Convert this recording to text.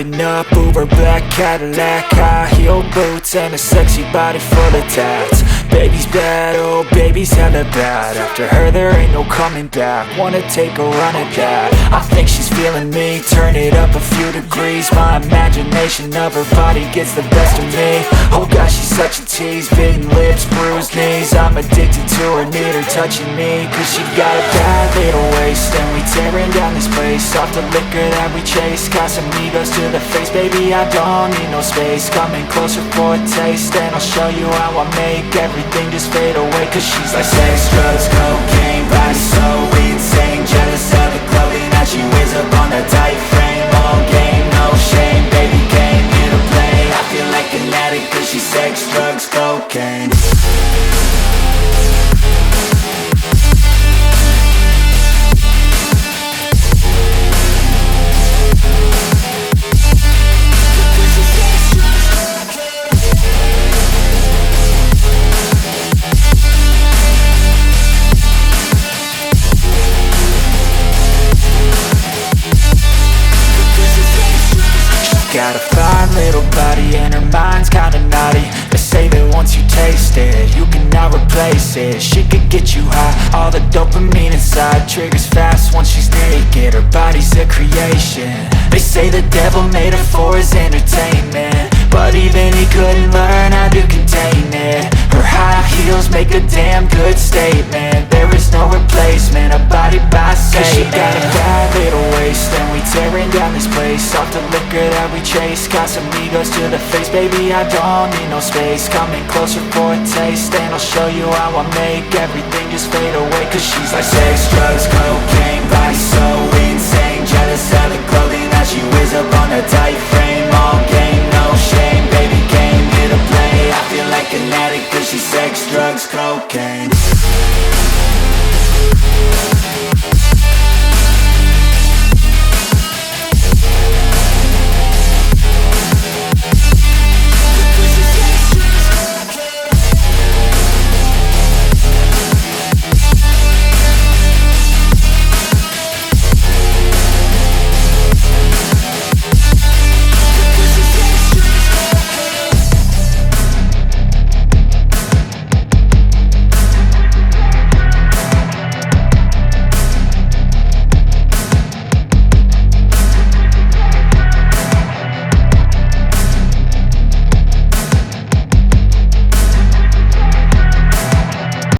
Driving up Uber black Cadillac, high heel boots and a sexy body full of tats. Baby's bad, oh baby's hella bad. After her there ain't no coming back. Wanna take a run at that. I think she's feeling me, turn it up a few degrees. My imagination of her body gets the best of me. Oh gosh, she's such a tease, bitten lips, bruised knees. I'm addicted to her, need her touching me, cause she got a bad little waist. And we tearing down this place, off the liquor that we chase. Casamigos to the face, baby I don't need no space. Coming closer for a taste, and I'll show you how I make everything just fade away. Cause she's like sex, drugs, cocaine, body so insane. Jealous of the clothing that she wears up on that tight frame. All game, no shame, baby came here to play. I feel like an addict cause she's sex, drugs, cocaine. Got a fine little body and her mind's kinda naughty. They say that once you taste it, you cannot replace it. She could get you high, all the dopamine inside triggers fast once she's naked. Her body's a creation. They say the devil made her for his entertainment, but even he couldn't learn how to contain it. Her high heels make a damn good statement. There is no replacement, a body by Satan. Cause she got a bad little waist, and we tearing down this place, off the liquor that we chase. Casamigos to the face, baby I don't need no space. Coming closer for a taste, and I'll show you how I make everything just fade away. Cause she's like sex, drugs, cocaine, body so insane. Jealous of the clothing that she wears up on a tight frame.